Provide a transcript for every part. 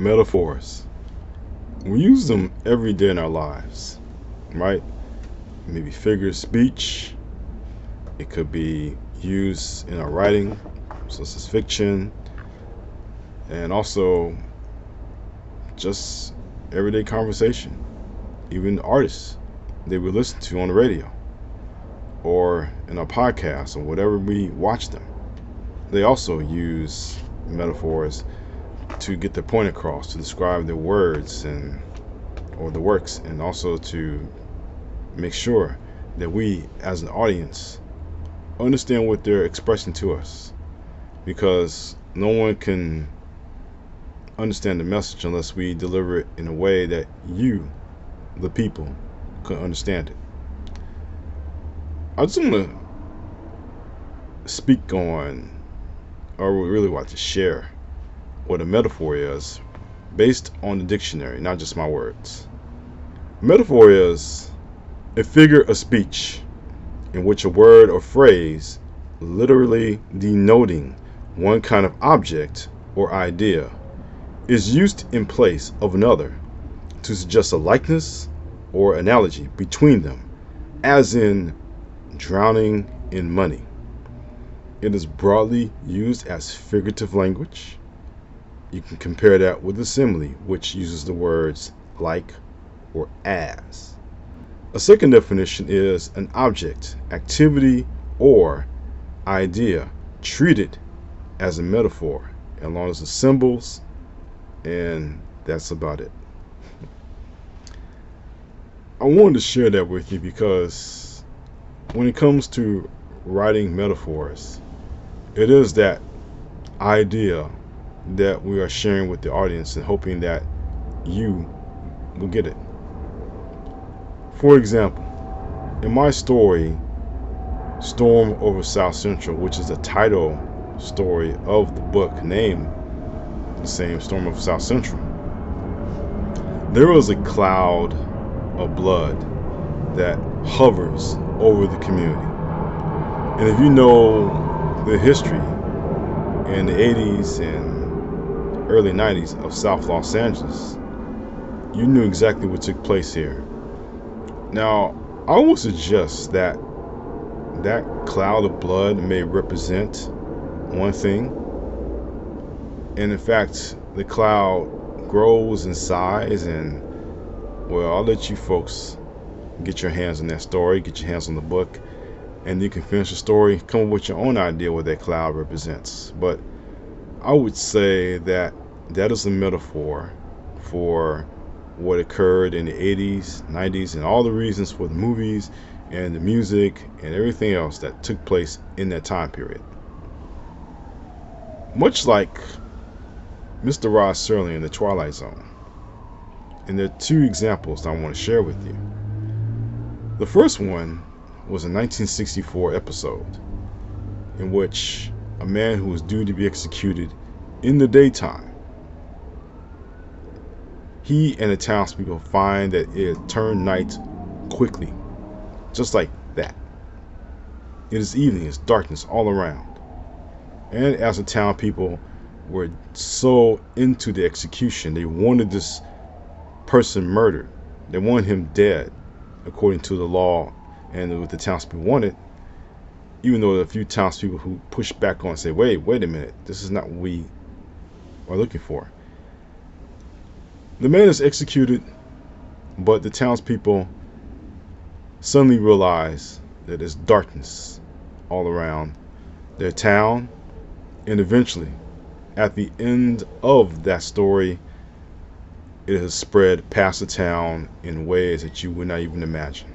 Metaphors. We use them every day in our lives, right? Maybe figure of speech. It could be used in our writing, such as fiction, and also just everyday conversation. Even artists that we listen to on the radio or in a podcast or whatever we watch them, they also use metaphors to get their point across, to describe their words and or the works, and also to make sure that we as an audience understand what they're expressing to us, because no one can understand the message unless we deliver it in a way that you, the people, can understand it. I just want to speak on, or really want to share, what a metaphor is based on the dictionary, not just my words. Metaphor is a figure of speech in which a word or phrase literally denoting one kind of object or idea is used in place of another to suggest a likeness or analogy between them, as in drowning in money. It is broadly used as figurative language. You can compare that with a simile, which uses the words like or as. A second definition is an object, activity, or idea treated as a metaphor, along with the symbols, and that's about it. I wanted to share that with you because when it comes to writing metaphors, it is that idea that we are sharing with the audience and hoping that you will get it. For example, in my story, Storm over South Central, which is the title story of the book named the same, Storm over South Central, there was a cloud of blood that hovers over the community. And if you know the history in the 80s and early 90s of South Los Angeles, you knew exactly what took place here. Now, I would suggest that that cloud of blood may represent one thing. And in fact, the cloud grows in size, and well, I'll let you folks get your hands on that story, get your hands on the book, and you can finish the story, come up with your own idea what that cloud represents. But I would say that that is a metaphor for what occurred in the 80s, 90s, and all the reasons for the movies and the music and everything else that took place in that time period. Much like Mr. Rod Serling in The Twilight Zone. And there are two examples that I want to share with you. The first one was a 1964 episode in which a man who was due to be executed in the daytime, he and the townspeople find that it had turned night quickly, just like that. It is evening, it's darkness all around. And as the town people were so into the execution, they wanted this person murdered. They wanted him dead, according to the law and what the townspeople wanted, even though there are a few townspeople who pushed back on and say, wait a minute, this is not what we are looking for. The man is executed, but the townspeople suddenly realize that there's darkness all around their town, and eventually, at the end of that story, it has spread past the town in ways that you would not even imagine.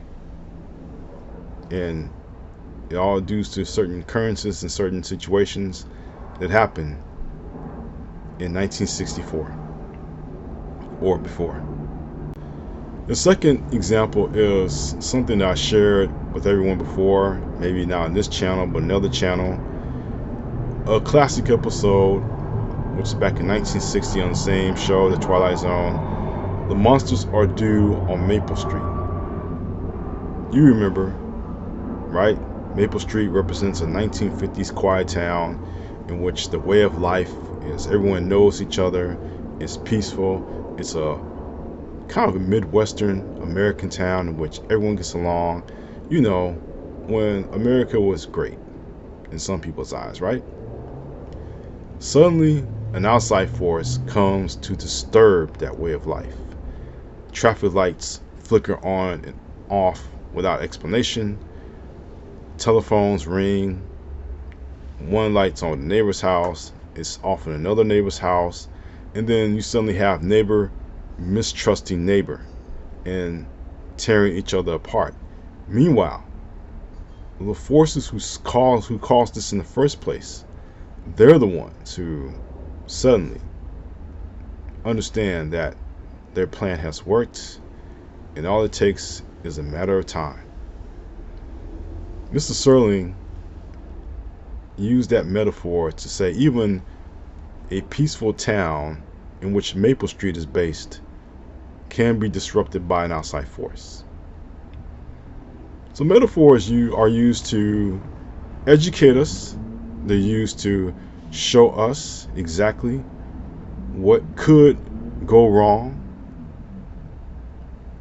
And it all due to certain occurrences and certain situations that happened in 1964 or before. The second example is something that I shared with everyone before, maybe not on this channel, but another channel. A classic episode, which is back in 1960 on the same show, The Twilight Zone. The monsters are due on Maple Street. You remember, right? Maple Street represents a 1950s quiet town in which the way of life is everyone knows each other, It's peaceful. It's a kind of a Midwestern American town in which everyone gets along. You know, when America was great in some people's eyes, right? Suddenly, an outside force comes to disturb that way of life. Traffic lights flicker on and off without explanation. Telephones ring. One light's on the neighbor's house, it's off in another neighbor's house, and then you suddenly have neighbor mistrusting neighbor and tearing each other apart. Meanwhile, the forces who caused this in the first place, they're the ones who suddenly understand that their plan has worked, and all it takes is a matter of time. Mr. Serling used that metaphor to say even a peaceful town in which Maple Street is based can be disrupted by an outside force. So metaphors are used to educate us. They're used to show us exactly what could go wrong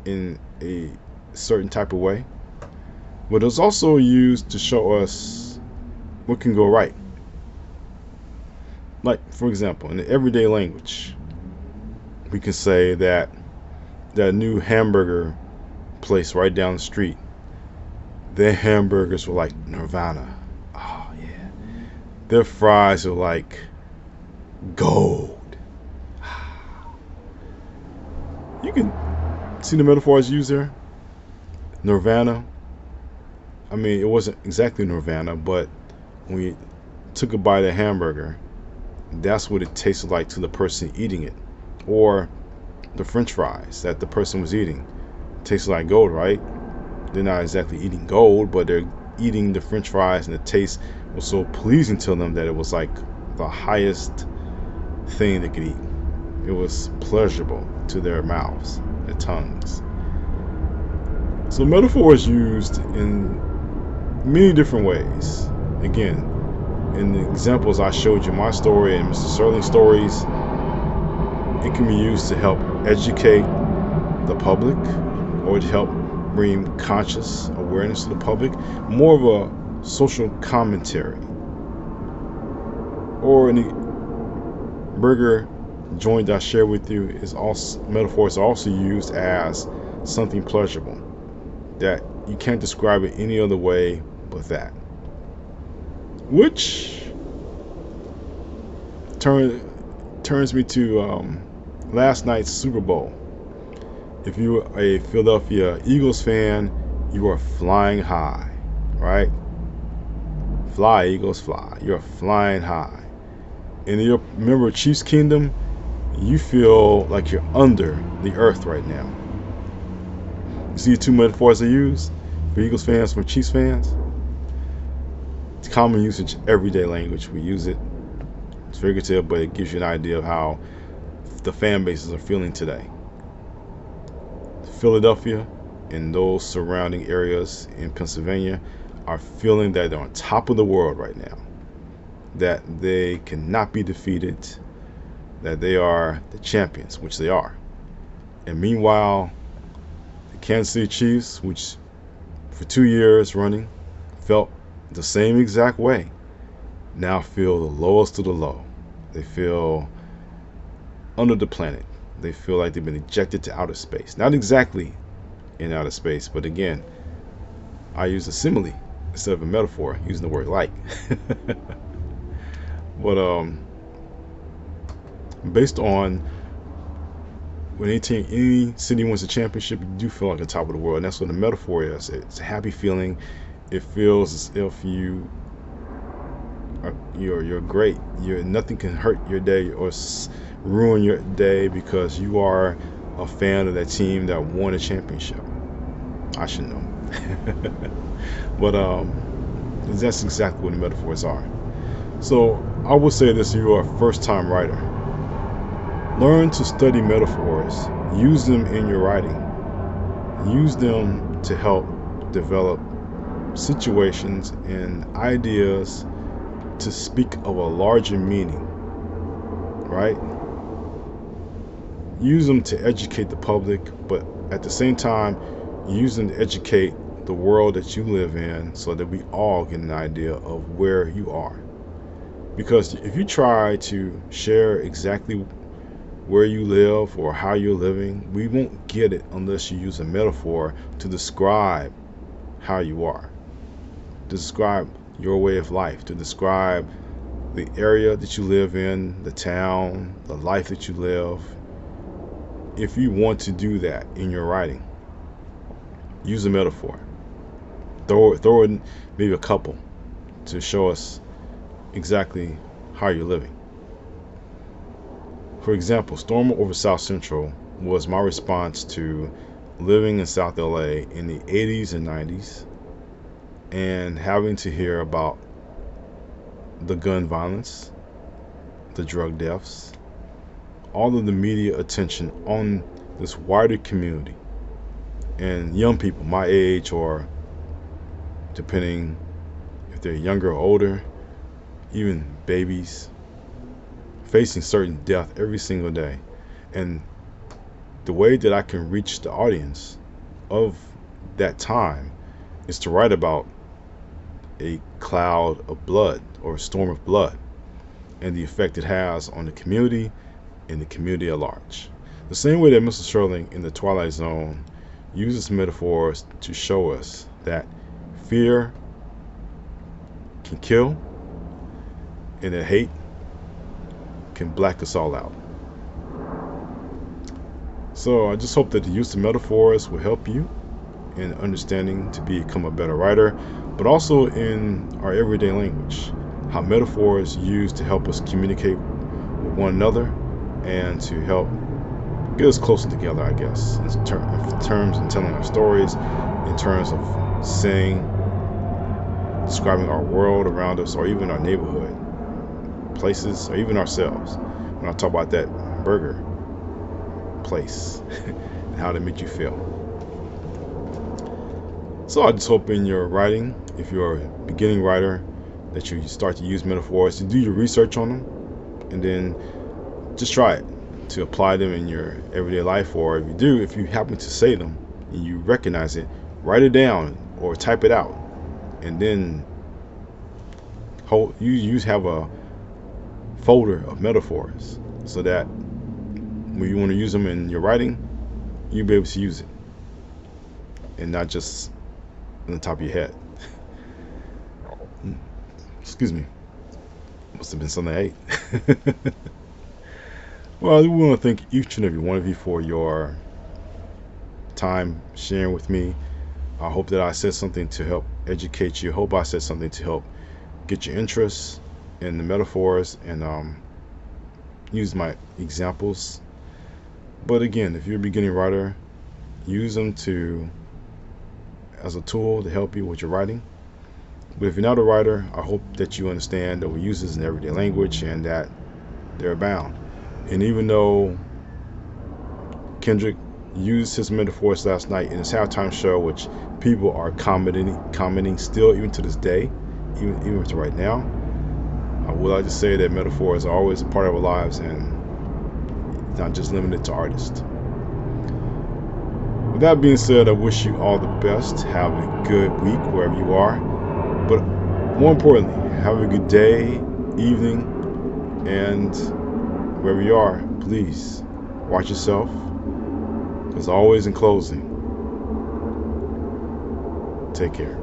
in a certain type of way. But it's also used to show us what can go right. Like, for example, in the everyday language, we can say that new hamburger place right down the street, their hamburgers were like Nirvana. Oh, yeah. Their fries are like gold. You can see the metaphors used there. Nirvana. I mean, it wasn't exactly Nirvana, but when you took a bite of hamburger, that's what it tasted like to the person eating it. Or the French fries that the person was eating tasted like gold, right? They're not exactly eating gold, but they're eating the French fries, and the taste was so pleasing to them that it was like the highest thing they could eat. It was pleasurable to their mouths, their tongues. So metaphor is used in many different ways. Again, in the examples I showed you, my story and Mr. Serling's stories, it can be used to help educate the public or to help bring conscious awareness to the public, more of a social commentary. Or in the burger joint I share with you, is also metaphors are also used as something pleasurable that you can't describe it any other way but that, which turns me to last night's Super Bowl. If you're a Philadelphia Eagles fan, you are flying high, right? Fly, Eagles, fly. You're flying high. In your member Chiefs Kingdom, you feel like you're under the earth right now. You see the two metaphors I use for Eagles fans, for Chiefs fans? It's common usage, everyday language. We use it. It's figurative, but it gives you an idea of how the fan bases are feeling today. Philadelphia and those surrounding areas in Pennsylvania are feeling that they're on top of the world right now, that they cannot be defeated, that they are the champions, which they are. And meanwhile, the Kansas City Chiefs, which for 2 years running felt the same exact way, now feel the lowest of the low. They feel under the planet. They feel like they've been ejected to outer space. Not exactly in outer space, but again, I use a simile instead of a metaphor, using the word like. But based on when any city wins a championship, you do feel like the top of the world, and that's what the metaphor is. It's a happy feeling. It feels as if you're great. Nothing can hurt your day or ruin your day because you are a fan of that team that won a championship. I should know. But that's exactly what the metaphors are. So I will say this: if you are a first-time writer, learn to study metaphors. Use them in your writing. Use them to help develop situations and ideas to speak of a larger meaning, right? use them to educate the public, but at the same time, use them to educate the world that you live in so that we all get an idea of where you are. Because if you try to share exactly where you live or how you're living, we won't get it unless you use a metaphor to describe how you are, to describe your way of life, to describe the area that you live in, the town, the life that you live. If you want to do that in your writing, use a metaphor. Throw in maybe a couple to show us exactly how you're living. For example, Storm over South Central was my response to living in South LA in the 80s and 90s and having to hear about the gun violence, the drug deaths, all of the media attention on this wider community, and young people my age, or depending if they're younger or older, even babies, facing certain death every single day. And the way that I can reach the audience of that time is to write about a cloud of blood or a storm of blood and the effect it has on the community and the community at large. The same way that Mr. Sterling in The Twilight Zone uses metaphors to show us that fear can kill and that hate can black us all out. So I just hope that the use of metaphors will help you in understanding to become a better writer, but also in our everyday language, how metaphors used to help us communicate with one another and to help get us closer together, I guess, in terms of telling our stories, in terms of saying, describing our world around us, or even our neighborhood, places, or even ourselves. When I talk about that burger place and how they make you feel. So I just hope in your writing, if you're a beginning writer, that you start to use metaphors, to do your research on them, and then just try it to apply them in your everyday life. Or if you happen to say them and you recognize it, write it down or type it out, and then you have a folder of metaphors so that when you want to use them in your writing, you'll be able to use it and not just on the top of your head. Excuse me. Must have been something I ate. Well, we want to thank each and every one of you for your time sharing with me. I hope that I said something to help educate you. I hope I said something to help get your interest in the metaphors and use my examples. But again, if you're a beginning writer, use them as a tool to help you with your writing. But if you're not a writer, I hope that you understand that we use this in everyday language and that they're abound. And even though Kendrick used his metaphors last night in his halftime show, which people are commenting still even to this day, even to right now, I would like to say that metaphors are always a part of our lives and not just limited to artists. With that being said, I wish you all the best. Have a good week wherever you are. But more importantly, have a good day, evening, and wherever you are, please watch yourself. As always, in closing, take care.